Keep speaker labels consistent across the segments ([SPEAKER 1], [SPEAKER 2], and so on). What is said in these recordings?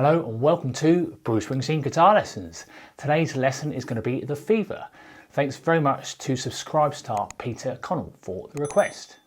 [SPEAKER 1] Hello and welcome to Bruce Springsteen Guitar Lessons. Today's lesson is going to be The Fever. Thanks very much to subscribe star Peter Connell for the request.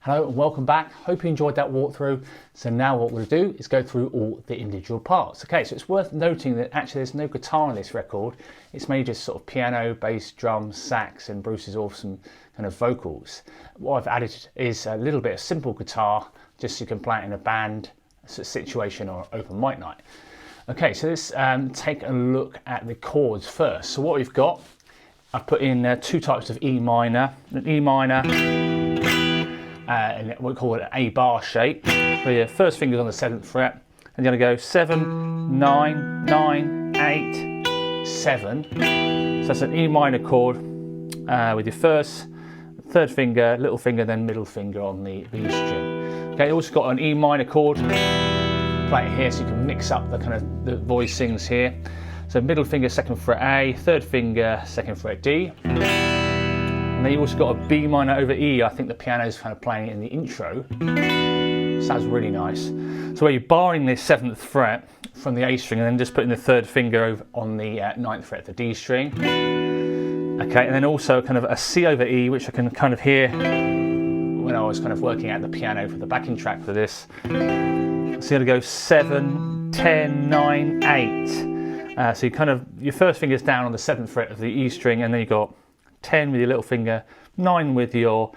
[SPEAKER 1] Hello and welcome back. Hope you enjoyed that walkthrough. So now what we'll do is go through all the individual parts. Okay, so it's worth noting that actually there's no guitar on this record. It's mainly just sort of piano, bass, drums, sax, and Bruce's awesome kind of vocals. What I've added is a little bit of simple guitar, just so you can play it in a band situation or open mic night. Okay, so let's take a look at the chords first. So what we've got, I've put in two types of E minor. An E minor, and we call it an A bar shape. So your first finger's on the 7th fret, and you're going to go 7, 9, 9, 8, 7. So that's an E minor chord with your first, third finger, little finger, then middle finger on the B string. Okay, also got an E minor chord. Play it here so you can mix up the kind of the voicings here. So middle finger, 2nd fret A, third finger, 2nd fret D. And then you also got a B minor over E. I think the piano's kind of playing it in the intro. Sounds really nice. So where you're barring the 7th fret from the A string and then just putting the third finger over on the 9th fret, the D string. Okay, and then also kind of a C over E, which I can kind of hear when I was kind of working at the piano for the backing track for this. So you're going to go 7, 10, 9, 8. So you kind of, your first finger's down on the 7th fret of the E string, and then you've got 10 with your little finger, 9 with your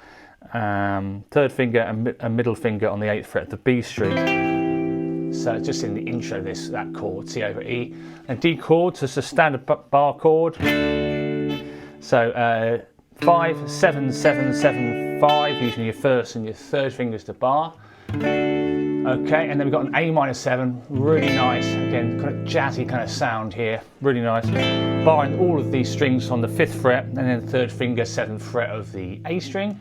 [SPEAKER 1] third finger, and middle finger on the 8th fret of the B string. So just in the intro, that chord, C over E. And D chord, so it's a standard bar chord. So 5, 7, 7, 7, 5, using your first and your third fingers to bar. Okay, and then we've got an A minor 7, really nice, again, kind of jazzy kind of sound here, really nice. Barring all of these strings on the 5th fret, and then third finger, 7th fret of the A string.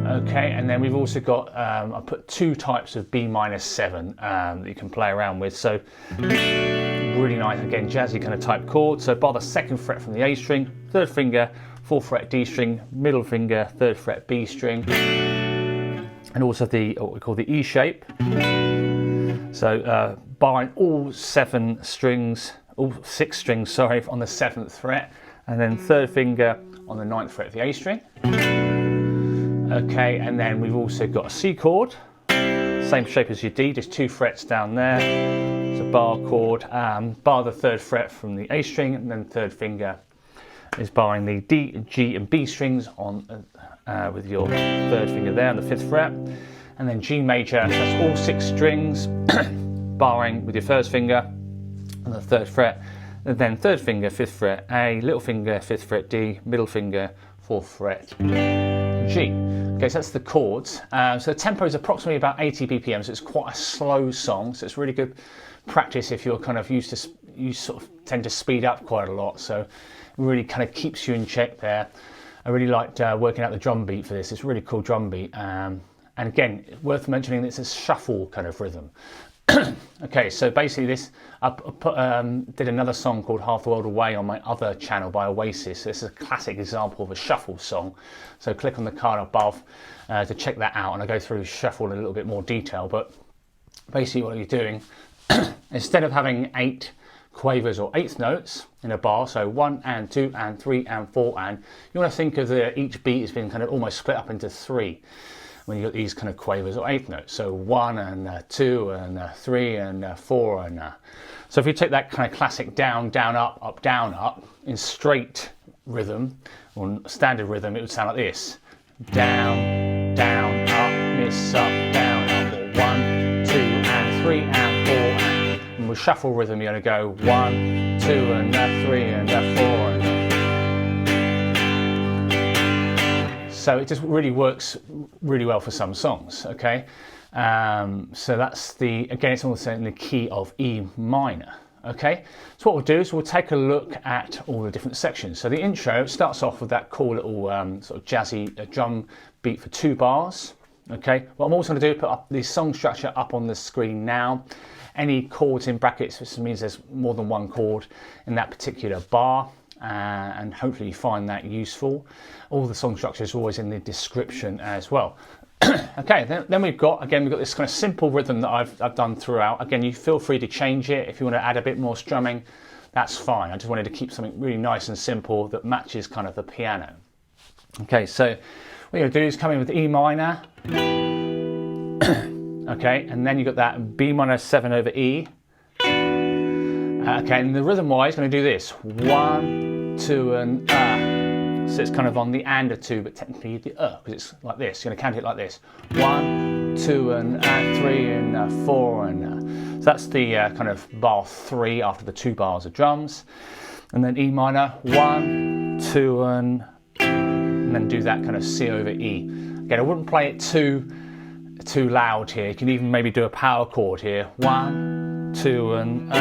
[SPEAKER 1] Okay, and then we've also got, I put two types of B minor 7 that you can play around with. So really nice, again, jazzy kind of type chord. So bar the 2nd fret from the A string, third finger, 4th fret D string, middle finger, 3rd fret B string. And also what we call the E shape. So barring all 6 strings, on the 7th fret, and then third finger on the 9th fret of the A string. Okay, and then we've also got a C chord, same shape as your D, just 2 frets down there. It's a bar chord, bar the 3rd fret from the A string, and then third finger is barring the D, G, and B strings on with your third finger there on the 5th fret, and then G major. So that's all 6 strings, barring with your first finger on the 3rd fret, and then third finger, 5th fret A, little finger, 5th fret D, middle finger, 4th fret G. Okay, so that's the chords. So the tempo is approximately about 80 BPM, so it's quite a slow song. So it's really good practice if you're kind of you sort of tend to speed up quite a lot. So it really kind of keeps you in check there. I really liked working out the drum beat for this. It's a really cool drum beat. And again, worth mentioning, it's a shuffle kind of rhythm. Okay, so basically this, I did another song called Half the World Away on my other channel by Oasis. This is a classic example of a shuffle song. So click on the card above to check that out, and I go through shuffle in a little bit more detail. But basically what you're doing, instead of having 8 quavers or 8th notes in a bar, so 1 and 2 and 3 and 4 and, you want to think of each beat has been kind of almost split up into 3 when you got these kind of quavers or 8th notes. So 1 and 2 and 3 and 4 and so if you take that kind of classic down, down, up, down, up in straight rhythm or standard rhythm, it would sound like this: down, down, up, miss, up, down, up, or 1, 2 and 3 and 4 and with shuffle rhythm you're going to go 1, 2 and 3 and 4 and so it just really works really well for some songs. Okay, so that's again, it's also in the key of E minor. Okay, so what we'll do is we'll take a look at all the different sections. So the intro starts off with that cool little sort of jazzy drum beat for 2 bars. Okay, what I'm also going to do is put up the song structure up on the screen now. Any chords in brackets, which means there's more than one chord in that particular bar, and hopefully you find that useful. All the song structure is always in the description as well. Okay, then we've got this kind of simple rhythm that I've done throughout. Again, you feel free to change it if you want to add a bit more strumming, that's fine. I just wanted to keep something really nice and simple that matches kind of the piano. Okay, so what you're going to do is come in with E minor. Okay, and then you've got that B minor 7 over E. Okay, and the rhythm wise, going to do this 1, 2, and so it's kind of on the and a 2, but technically the because it's like this. You're going to count it like this: 1, 2, and 3, and 4, and so that's the kind of bar 3 after the 2 bars of drums, and then E minor 1, 2, and then do that kind of C over E. Again, I wouldn't play it too loud here. You can even maybe do a power chord here: 1, 2, and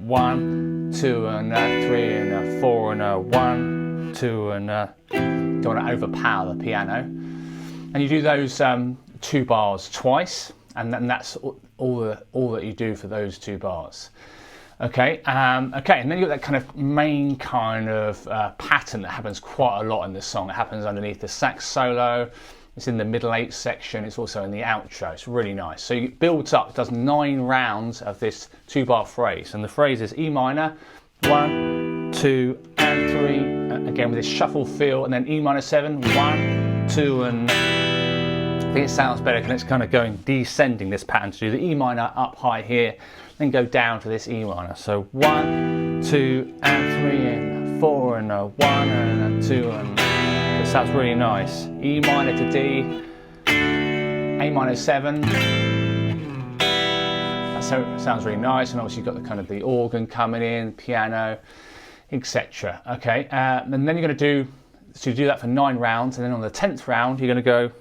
[SPEAKER 1] 1, 2, and 3, and 4, and 1, 2, and don't want to overpower the piano. And you do those 2 bars twice, and then that's all that you do for those 2 bars. Okay, okay, and then you've got that kind of main kind of pattern that happens quite a lot in this song. It happens underneath the sax solo. It's in the middle 8 section. It's also in the outro. It's really nice. So it builds up. It does 9 rounds of this 2-bar phrase, and the phrase is E minor, 1, 2, and 3. Again with this shuffle feel, and then E minor 7, 1, 2, and I think it sounds better because it's kind of going descending this pattern to do the E minor up high here, then go down to this E minor. So 1, 2, and 3, and 4, and 1, and 2, and it sounds really nice. E minor to D, A minor 7. That sounds really nice, and obviously you've got the kind of the organ coming in, piano, etc. Okay, and then you're going to do that for 9 rounds, and then on the 10th round you're going to go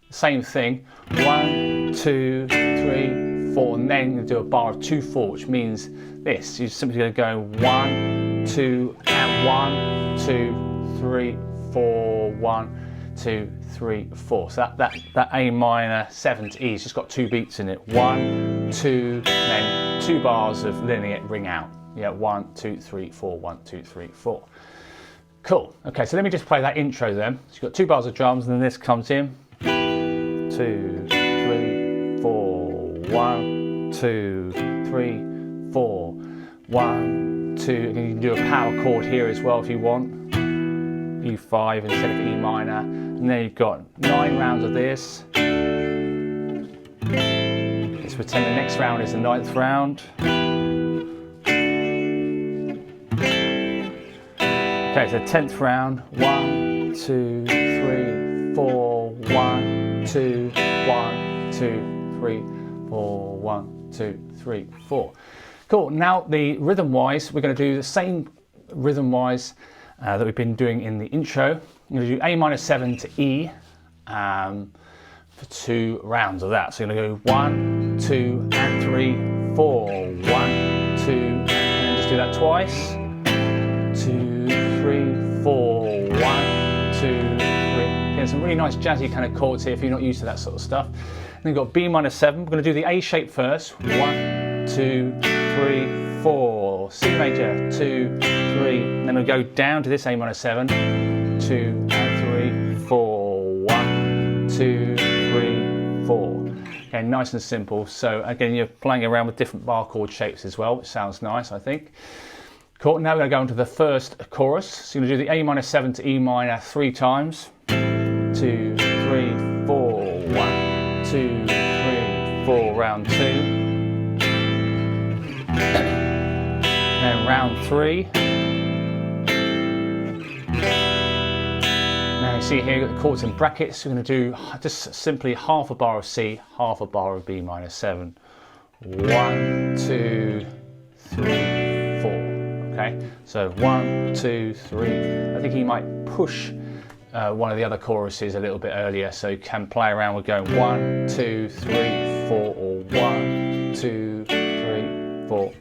[SPEAKER 1] the same thing: 1, 2, 3, 4, and then you do a bar of 2, 4, which means this. You're simply going to go 1, 2, and 1, 2, 3, 4, 1, 2, 3, 4. So that A minor 7 to E has just got 2 beats in it. 1, 2, and then 2 bars of linear ring out. Yeah, 1, 2, 3, 4, 1, 2, 3, 4. Cool. Okay, so let me just play that intro then. So you've got 2 bars of drums, and then this comes in. 2, 3, 4, 1, 2, 3, 4, 1, 2. You can do a power chord here as well if you want. E5 instead of E minor, and then you've got 9 rounds of this. Let's pretend the next round is the 9th round. Okay, so 10th round: 1, 2, 3, 4, 1, 2, 1, 2, 3, 4, 1, 2, 3, 4. Cool. Now the rhythm wise, we're going to do the same rhythm wise that we've been doing in the intro. I'm going to do A minor 7 to E for 2 rounds of that. So you're going to go 1, 2, and 3, 4, 1, 2, and then just do that twice. 2, 3, 4, 1, 2, 3. Getting some really nice jazzy kind of chords here if you're not used to that sort of stuff. And then you've got B minor 7. We're going to do the A shape first. 1, 2, 3, 4. C major, 2, 3. And then we'll go down to this A minor 7. 2 and 3, 4. 1, 2, 3, 4. Okay, nice and simple. So again, you're playing around with different bar chord shapes as well, which sounds nice, I think. Cool. Now we're going to go into the first chorus. So you're going to do the A minor 7 to E minor 3 times. 2, 3, 4. 1, 2, 3, 4. Round 2. Then round 3. Now you see here you've got the chords in brackets. We're going to do just simply half a bar of C, half a bar of B minor 7. 1, 2, 3, 4. Okay, so 1, 2, 3. I think he might push one of the other choruses a little bit earlier, so you can play around with going 1, 2, 3, 4, or 1, 2, 3, 4.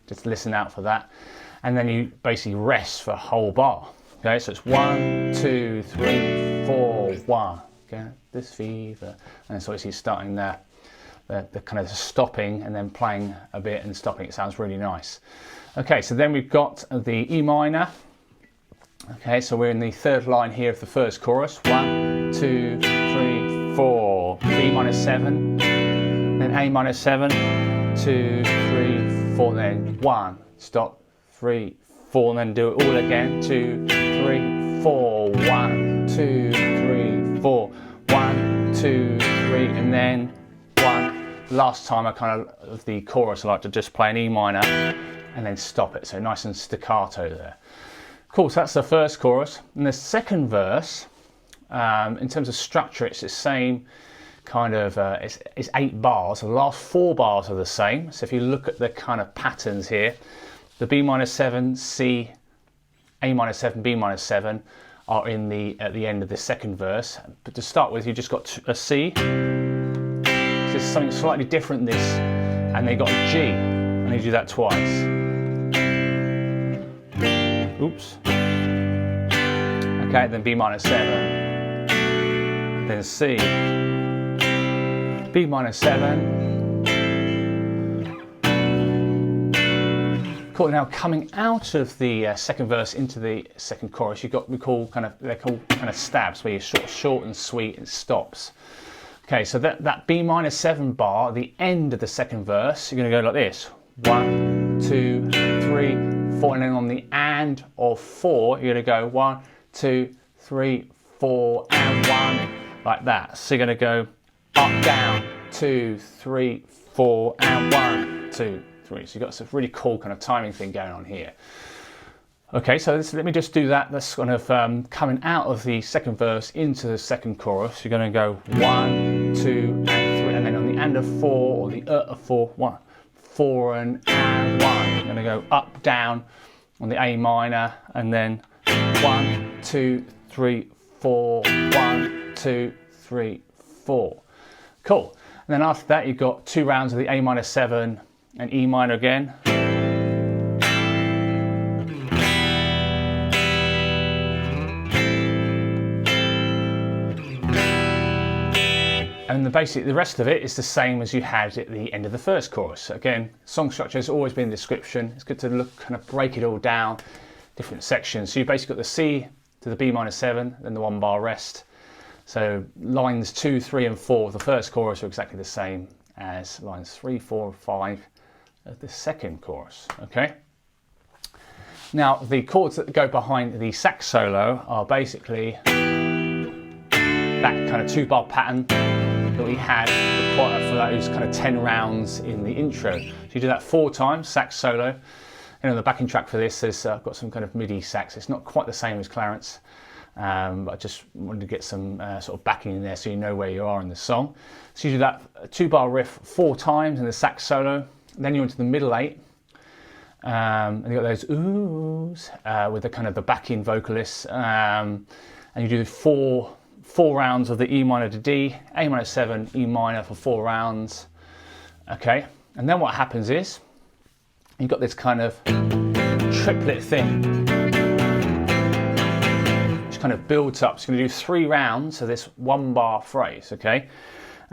[SPEAKER 1] Just listen out for that, and then you basically rest for a whole bar. Okay, so it's 1, 2, 3, 4, 1. Get this fever, and so he's starting the kind of stopping and then playing a bit and stopping. It sounds really nice. Okay, so then we've got the E minor. Okay, so we're in the 3rd line here of the first chorus. 1, 2, 3, 4. B minor 7, then A minor 7, 2, 3, 4, then 1, stop, 3, 4, and then do it all again. 2, 3, 4, 1, 2, 2, 3, 4. 1, 2, 3, and then 1. Last time I kind of the chorus I like to just play an E minor and then stop it, so nice and staccato there. Cool, so that's the first chorus. And the second verse, in terms of structure, it's the same kind of, it's 8 bars. The last 4 bars are the same. So if you look at the kind of patterns here, the B minor 7, C, A minor 7, B minor 7 are in at the end of the second verse. But to start with, you just got a C. So it's something slightly different this, and then you got a G, and you do that twice. Oops. Okay, then B minor 7, then C, B minor 7. Cool. Now coming out of the second verse into the second chorus, they're called kind of stabs, where you're short and sweet, it stops. Okay, so that B minor 7 bar, the end of the second verse, you're going to go like this: 1, 2, 3, 4, and then on the and of 4, you're going to go 1, 2, 3, 4, and 1, like that. So you're going to go up, down, 2, 3, 4, and 1, 2, 3. So you've got some really cool kind of timing thing going on here. Okay, so let me just do that. That's kind of coming out of the second verse into the second chorus. You're going to go 1, 2, and 3, and then on the and of 4 or the of 4, 1, 4 and 1. You're going to go up, down on the A minor, and then 1, 2, 3, 4, 1, 2, 3, 4. Cool. And then after that, you've got 2 rounds of the A minor 7 and E minor again. And the rest of it is the same as you had at the end of the first chorus. Again, song structure has always been in the description. It's good to kind of break it all down, different sections. So you've basically got the C to the B minor 7, then the 1 bar rest. So lines 2, 3, and 4 of the first chorus are exactly the same as lines 3, 4, 5 of the second chorus. Okay. Now the chords that go behind the sax solo are basically that kind of 2-bar pattern that we had for those kind of 10 rounds in the intro. So you do that 4 times, sax solo. And on the backing track for this, there's got some kind of MIDI sax. It's not quite the same as Clarence, but I just wanted to get some sort of backing in there so you know where you are in the song. So you do that 2-bar riff 4 times in the sax solo. Then you're into the middle 8. And you got those oohs with the kind of the backing vocalists. And you do 4 rounds of the E minor to D, A minor 7, E minor for 4 rounds. Okay, and then what happens is you've got this kind of triplet thing, which kind of builds up. So you're going to do 3 rounds of this 1-bar phrase, okay?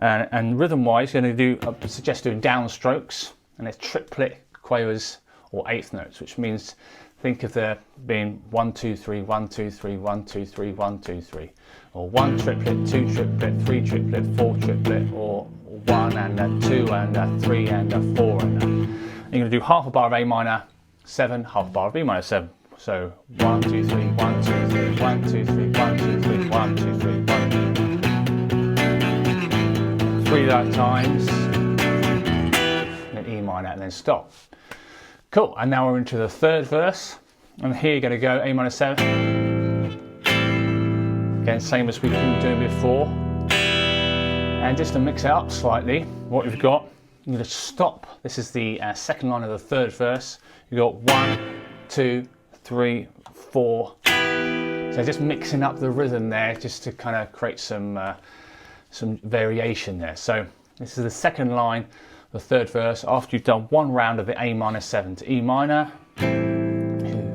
[SPEAKER 1] And rhythm-wise, you're going to do, I suggest doing downstrokes, and there's triplet quavers or 8th notes, which means think of there being 1, 2, 3, 1, 2, 3, 1, 2, 3, 1, 2, 3, or 1 triplet, 2 triplet, 3 triplet, 4 triplet, or 1 and a 2 and a 3 and a 4 and a. And you're going to do half a bar of A minor 7, half a bar of B minor 7. So 1, 2, 3, 1, 2, 3, 1, 2, 3, 1, 2, 3, 1, 2, 3, 1, 2, 3. 3 that times, and then E minor, and then stop. Cool, and now we're into the third verse, and here you're going to go A minor 7. Again, same as we've been doing before. And just to mix it up slightly, what we've got, you're going to stop. This is the second line of the third verse. You've got 1, 2, 3, 4. So just mixing up the rhythm there, just to kind of create some variation there. So this is the second line, the third verse, after you've done 1 round of the A minor 7 to E minor. 2,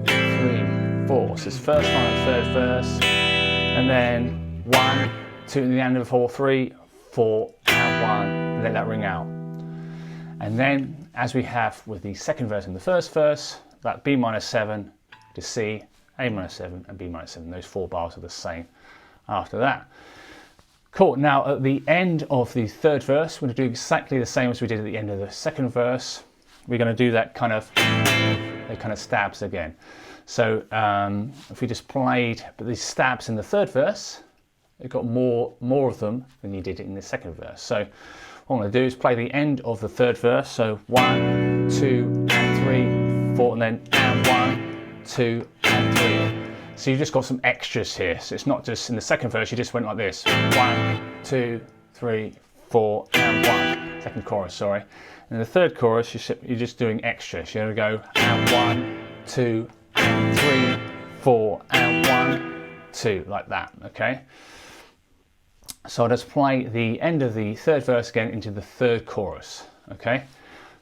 [SPEAKER 1] 3, 4. So it's first line of the third verse, and then 1, 2 at the end of 4, 3, 4, and 1. Let that ring out. And then, as we have with the second verse and the first verse, that B minor 7 to C, A minor 7, and B minor 7. Those 4 bars are the same after that. Cool, now at the end of the third verse, we're going to do exactly the same as we did at the end of the second verse. We're going to do that kind of stabs again. So if we just played these stabs in the third verse, it got more of them than you did in the second verse. So what I'm going to do is play the end of the third verse. So 1, 2, and 3, 4, and then and 1, 2, and 3. So you've just got some extras here. So it's not just in the second verse, you just went like this. 1, 2, 3, 4, and 1. Second chorus, sorry. And in the third chorus, you're just doing extras. You're going to go and 1, 2, and 3, 4, and 1, 2, like that, okay? So I'll just play the end of the third verse again into the third chorus, okay?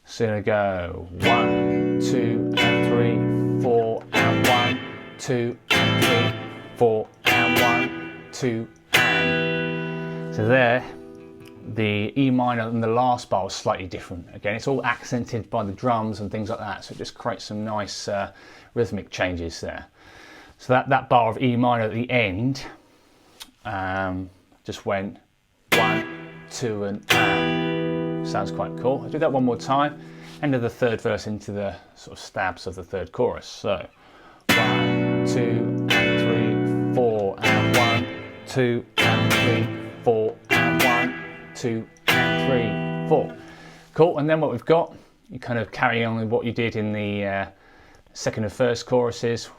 [SPEAKER 1] So you're going to go 1, 2, and 3, 4, and 1, 2, and 3, 4, and 1, 2, and. So there, the E minor and the last bar was slightly different. Again, it's all accented by the drums and things like that, so it just creates some nice rhythmic changes there. So that bar of E minor at the end just went 1, 2, and sounds quite cool. I'll do that one more time. End of the third verse into the sort of stabs of the third chorus. So 1, 2, and 3, 4, and 1, 2, and 3, 4, and 1, 2, and 3, 4. Cool. And then what we've got, you kind of carry on with what you did in the second and first choruses.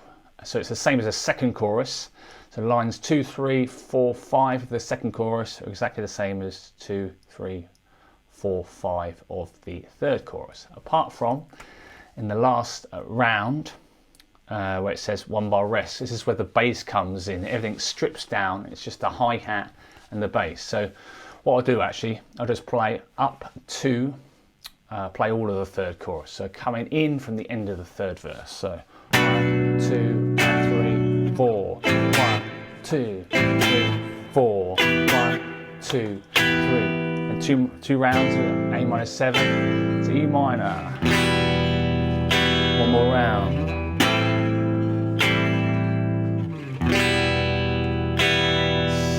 [SPEAKER 1] So it's the same as a second chorus. So lines 2, 3, 4, 5 of the second chorus are exactly the same as 2, 3, 4, 5 of the third chorus. Apart from in the last round where it says 1 bar rest, this is where the bass comes in. Everything strips down. It's just the hi-hat and the bass. So what I'll do actually, I'll just play up to play all of the third chorus. So coming in from the end of the third verse. So 1, 2, and 3, 4, 1, 2, 3, 4, 1, 2, 3, and two rounds of A minor 7 to E minor. One more round.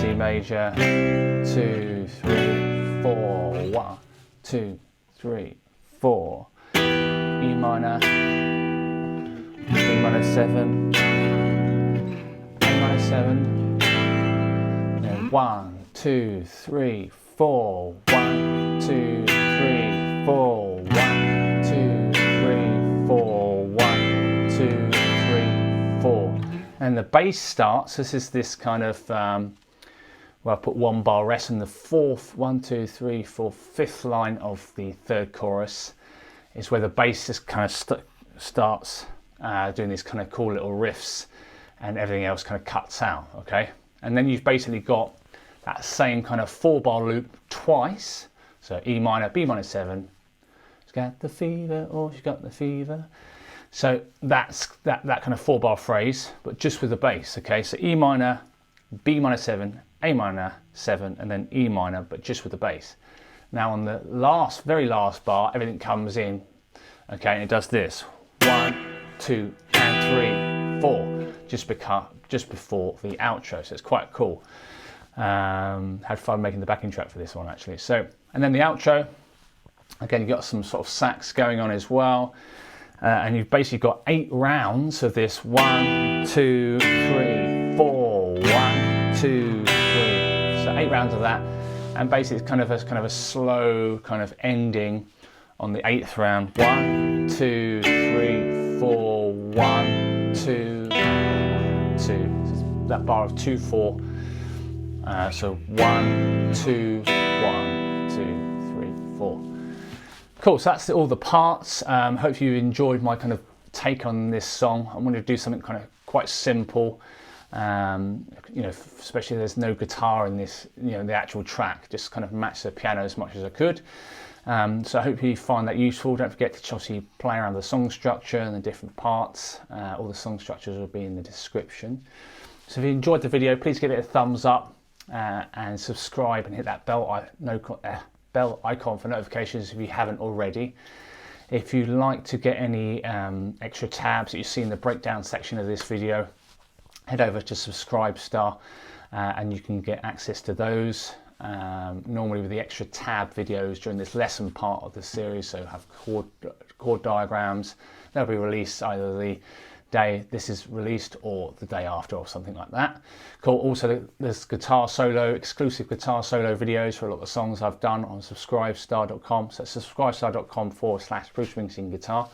[SPEAKER 1] C major, 2, 3, 4, 1, 2, 3, 4. E minor, B minor 7, A minor 7, and 1, 2, 3, 4, 1, 2, 3, 4, 1, 2, 3, 4, 1, 2, 3, 4. And the bass starts, this is this kind of, well, I put 1 bar rest in the fourth, 1, 2, 3, 4, fifth line of the third chorus is where the bass just kind of starts doing these kind of cool little riffs, and everything else kind of cuts out, okay? And then you've basically got that same kind of 4 bar loop twice. So E minor, B minor 7, she's got the fever, or she's got the fever. So that's that kind of 4 bar phrase, but just with the bass, okay? So E minor, B minor 7, A minor 7, and then E minor, but just with the bass. Now on the last, very last bar, everything comes in, okay, and it does this. 1, 2, and 3, 4, just before the outro. So it's quite cool. Had fun making the backing track for this one actually. So, and then the outro, again, you've got some sort of sax going on as well. And you've basically got 8 rounds of this 1, 2, 3, 4, 1, 2, 3. So 8 rounds of that. And basically it's kind of a slow kind of ending on the 8th round. 1, 2, 3, 4, 1, 2, 2. So that bar of 2, 4. So 1, 2, 1, 2, 3, 4. Cool, so that's all the parts. Hope you enjoyed my kind of take on this song. I wanted to do something kind of quite simple, you know, especially there's no guitar in this, you know, the actual track, just kind of match the piano as much as I could. So I hope you find that useful. Don't forget to obviously play around the song structure and the different parts. All the song structures will be in the description. So if you enjoyed the video, please give it a thumbs up and subscribe and hit that bell icon for notifications if you haven't already. If you'd like to get any extra tabs that you see in the breakdown section of this video, head over to Subscribestar and you can get access to those. Normally with the extra tab videos during this lesson part of the series, so have chord diagrams. They'll be released either day this is released or the day after or something like that. Cool. Also, there's exclusive guitar solo videos for a lot of the songs I've done on subscribestar.com. So subscribestar.com/Bruce Springsteen guitar.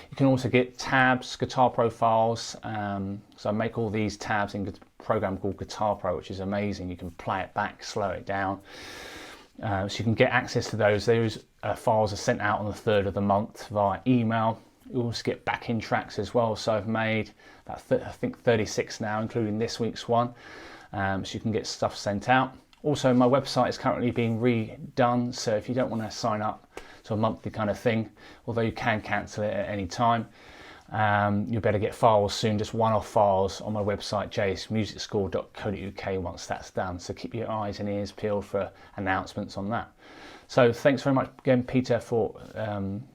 [SPEAKER 1] You can also get tabs, guitar profiles. So I make all these tabs in a program called Guitar Pro, which is amazing. You can play it back, slow it down. So you can get access to those. Those files are sent out on the 3rd of the month via email. You also get backing tracks as well. So I've made about I think 36 now, including this week's one. So you can get stuff sent out. Also, my website is currently being redone. So if you don't want to sign up to a monthly kind of thing, although you can cancel it at any time, you'll better get files soon, just one-off files on my website, jsmusicschool.co.uk, once that's done. So keep your eyes and ears peeled for announcements on that. So thanks very much again, Peter, for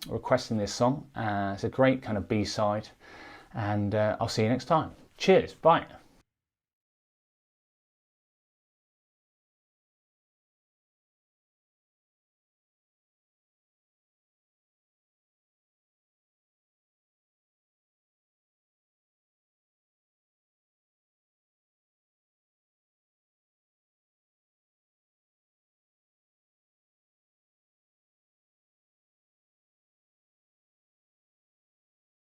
[SPEAKER 1] requesting this song. It's a great kind of B-side, and I'll see you next time. Cheers, bye.